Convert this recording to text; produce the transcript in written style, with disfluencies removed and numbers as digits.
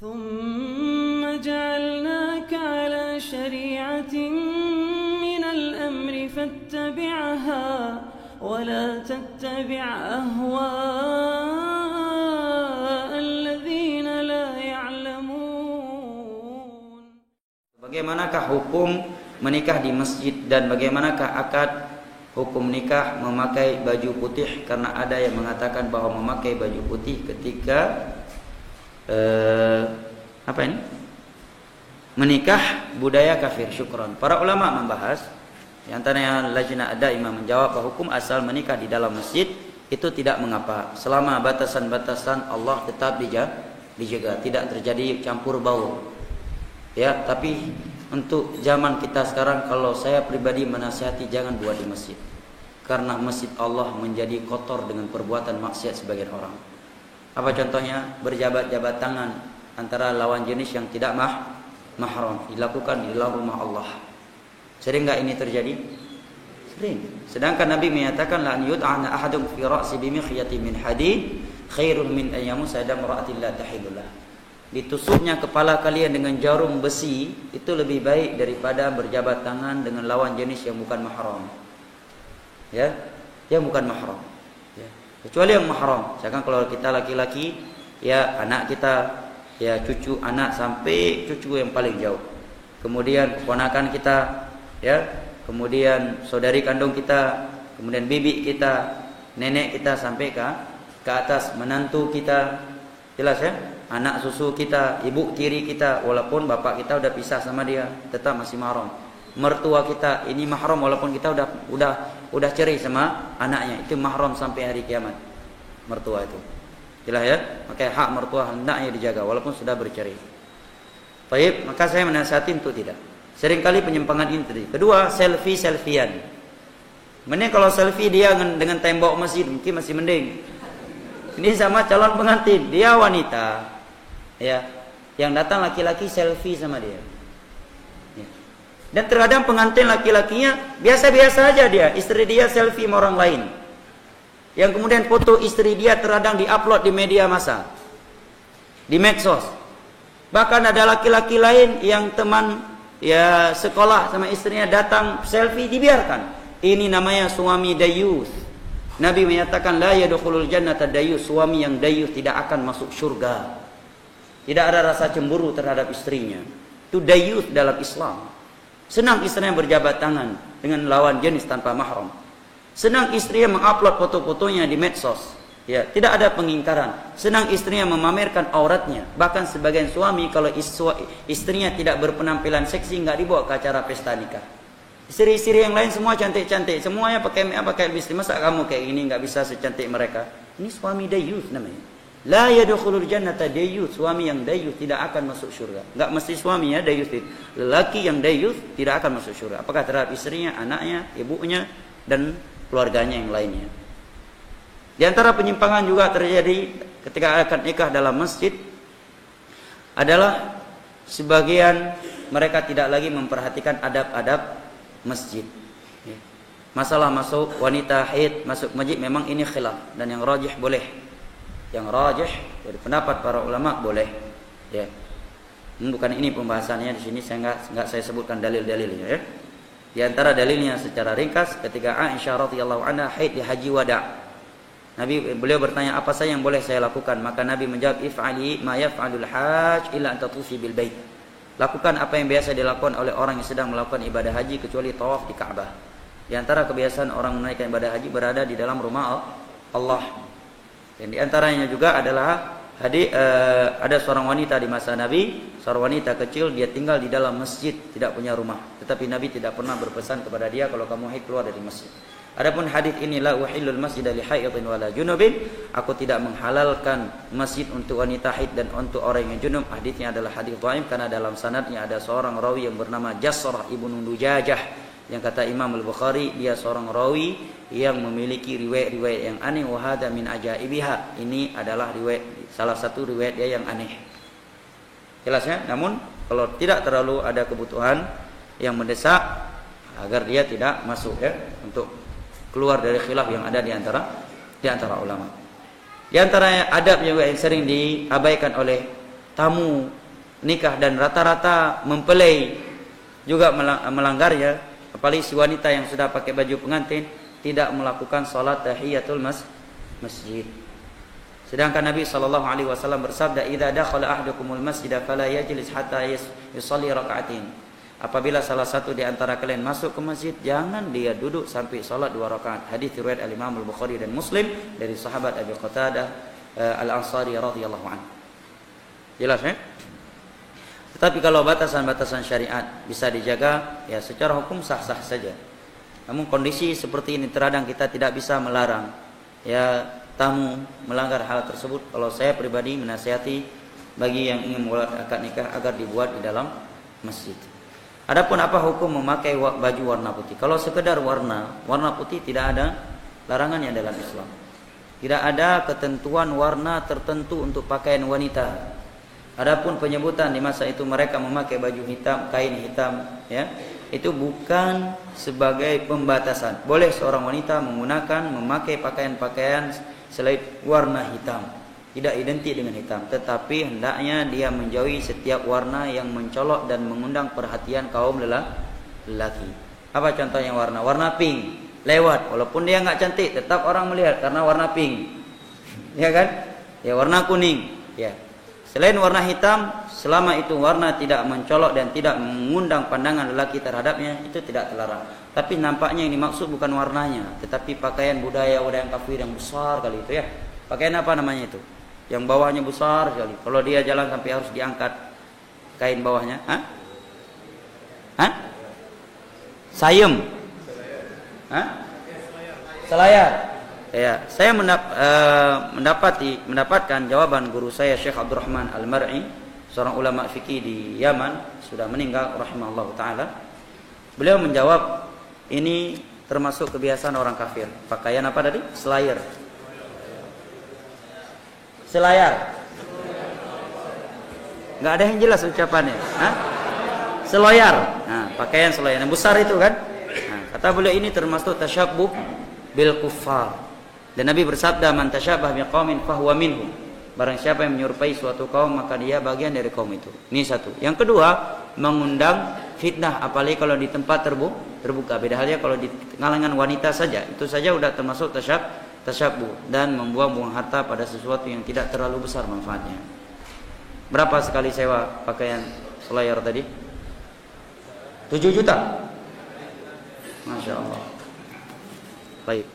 ثم جعلناك على شريعة من الأمر فاتبعها ولا تتبع أهواء الذين لا يعلمون. Bagaimanakah hukum menikah di masjid dan bagaimanakah akad hukum nikah memakai baju putih? Karena ada yang mengatakan bahwa memakai baju putih ketika menikah budaya kafir. Syukron. Para ulama membahas, di antaranya Lajnah Daimah menjawab bahwa hukum asal menikah di dalam masjid itu tidak mengapa selama batasan-batasan Allah tetap dijaga, tidak terjadi campur baur. Ya, tapi untuk zaman kita sekarang, kalau saya pribadi menasihati jangan buat di masjid, karena masjid Allah menjadi kotor dengan perbuatan maksiat sebagian orang. Apa contohnya? Berjabat-jabat tangan antara lawan jenis yang tidak mahram dilakukan di dalam rumah Allah. Sering enggak ini terjadi? Sering. Sedangkan Nabi menyatakan la an yud'ana ahadun fi ra'si bimikhyati min hadid khairun min an yamusa damra'atin la tahilullah. Ditusuknya kepala kalian dengan jarum besi itu lebih baik daripada berjabat tangan dengan lawan jenis yang bukan mahram. Ya, yang bukan mahram. Ya. Kecuali yang mahram. Misalkan kalau kita laki-laki, ya anak kita, ya cucu anak sampai cucu yang paling jauh. Kemudian keponakan kita, ya, kemudian saudari kandung kita, kemudian bibi kita, nenek kita sampai ke atas menantu kita. Jelas ya? Anak susu kita, ibu tiri kita, walaupun bapak kita udah pisah sama dia, tetap masih mahram. Mertua kita ini mahram walaupun kita udah cerai sama anaknya, itu mahram sampai hari kiamat. Mertua itu. Jelas ya? Maka hak mertua hendaknya dijaga walaupun sudah bercerai. Baik, maka saya menasihati untuk tidak. Seringkali penyimpangan ini tadi. Kedua, selfie-selfian. Mending kalau selfie dia dengan tembok masjid mungkin masih mending. Ini sama calon pengantin, dia wanita, ya, yang datang laki-laki selfie sama dia. Ya. Dan terkadang pengantin laki-lakinya biasa-biasa aja dia, istri dia selfie sama orang lain. Yang kemudian foto istri dia terkadang diupload di media massa, di medsos. Bahkan ada laki-laki lain yang teman ya sekolah sama istrinya datang selfie, dibiarkan. Ini namanya suami dayus. Nabi menyatakan la yadkhulul jannata dayus, suami yang dayus tidak akan masuk surga. Tidak ada rasa cemburu terhadap istrinya. Itu dayus dalam Islam. Senang istrinya berjabat tangan dengan lawan jenis tanpa mahram. Senang istrinya mengupload foto-fotonya di medsos. Ya, tidak ada pengingkaran. Senang istrinya memamerkan auratnya. Bahkan sebagian suami kalau istrinya tidak berpenampilan seksi enggak dibawa ke acara pesta nikah. Istri-istri yang lain semua cantik-cantik, semuanya pakai make up, pakai bisnis. Masa kamu kayak gini enggak bisa secantik mereka? Ini suami dayus namanya. La yadkhulul jannata dayus, suami yang dayus tidak akan masuk surga. Enggak mesti suami ya dayus. Lelaki yang dayus tidak akan masuk surga. Apakah terhadap istrinya, anaknya, ibunya dan keluarganya yang lainnya. Di antara penyimpangan juga terjadi ketika akan nikah dalam masjid adalah sebagian mereka tidak lagi memperhatikan adab-adab masjid. Masalah masuk wanita haid masuk masjid memang ini khilaf, dan yang rajih boleh. Yang rajih dari pendapat para ulama boleh. Ya. Bukan ini pembahasannya di sini, saya enggak saya sebutkan dalil-dalilnya ya. Di antara dalilnya secara ringkas ketika Aisyah radhiyallahu anha haid di haji wada. Beliau bertanya apa saja yang boleh saya lakukan, maka Nabi menjawab if'ali ma yaf'alul hajj illa an tatufi bil bait. Lakukan apa yang biasa dilakukan oleh orang yang sedang melakukan ibadah haji kecuali tawaf di Ka'bah. Di antara kebiasaan orang menunaikan ibadah haji berada di dalam rumah Allah. Dan di antaranya juga adalah ada seorang wanita di masa Nabi, seorang wanita kecil, dia tinggal di dalam masjid, tidak punya rumah. Tetapi Nabi tidak pernah berpesan kepada dia kalau kamu haid keluar dari masjid. Adapun hadis ini la uhillul masjid li haidin wala junubin, aku tidak menghalalkan masjid untuk wanita haid dan untuk orang yang junub. Hadisnya adalah hadis dhaif karena dalam sanadnya ada seorang rawi yang bernama Jasrah ibnu Dujajah, yang kata Imam Al-Bukhari dia seorang rawi yang memiliki riwayat-riwayat yang aneh. Wa hadza min ajaibiha, ini adalah riwayat salah satu riwayat dia yang aneh. Jelasnya, namun kalau tidak terlalu ada kebutuhan yang mendesak agar dia tidak masuk ya, untuk keluar dari khilaf yang ada di antara ulama. Di antara adab yang sering diabaikan oleh tamu nikah dan rata-rata mempelai juga melanggarnya, apalagi si wanita yang sudah pakai baju pengantin tidak melakukan salat tahiyatul masjid. Sedangkan Nabi SAW bersabda, "Idza dakhala ahdukumul masjida fala yajlis hatta yusalli raka'atin." Apabila salah satu di antara kalian masuk ke masjid, jangan dia duduk sampai salat 2 rakaat. Hadis riwayat Al-Imam Al-Bukhari dan Muslim dari sahabat Abi Qatadah Al-Ansari radhiyallahu anhu. Jelas ya? Tetapi kalau batasan-batasan syariat bisa dijaga, ya secara hukum sah-sah saja. Namun kondisi seperti ini terkadang kita tidak bisa melarang ya tamu melanggar hal tersebut. Kalau saya pribadi menasihati bagi yang ingin membuat akad nikah agar dibuat di dalam masjid. Adapun apa hukum memakai baju warna putih? Kalau sekedar warna putih tidak ada larangannya dalam Islam. Tidak ada ketentuan warna tertentu untuk pakaian wanita. Adapun penyebutan di masa itu mereka memakai baju hitam, kain hitam, ya, itu bukan sebagai pembatasan. Boleh seorang wanita memakai pakaian-pakaian selain warna hitam, tidak identik dengan hitam, tetapi hendaknya dia menjauhi setiap warna yang mencolok dan mengundang perhatian kaum lelaki. Apa contohnya warna pink, lewat, walaupun dia nggak cantik, tetap orang melihat karena warna pink, ya kan? Ya warna kuning, ya. Selain warna hitam, selama itu warna tidak mencolok dan tidak mengundang pandangan lelaki terhadapnya, itu tidak terlarang. Tapi nampaknya yang dimaksud bukan warnanya, tetapi pakaian budaya kafir yang besar kali itu ya. Pakaian apa namanya itu? Yang bawahnya besar sekali. Kalau dia jalan sampai harus diangkat kain bawahnya, sayem, selayar. Ya, saya mendapatkan jawaban guru saya Syekh Abdurrahman Al-Mar'i, seorang ulama fikih di Yaman, sudah meninggal rahimahullah taala. Beliau menjawab, ini termasuk kebiasaan orang kafir. Pakaian apa tadi? Selayar. Nggak ada yang jelas ucapannya. Selayar. Nah, pakaian selayar yang besar itu kan. Nah, kata beliau ini termasuk tasyabbuh bil kuffar. Dan Nabi bersabda, "Man tasyabbah biqaumin fahuwa minhum." Barang siapa yang menyerupai suatu kaum maka dia bagian dari kaum itu. Ini satu. Yang kedua, mengundang fitnah, apalagi kalau di tempat terbuka. Beda halnya kalau di kalangan wanita saja. Itu saja sudah termasuk tasyabbuh dan membuang-buang harta pada sesuatu yang tidak terlalu besar manfaatnya. Berapa sekali sewa pakaian selayar tadi? 7 juta. Masya Allah. Baik.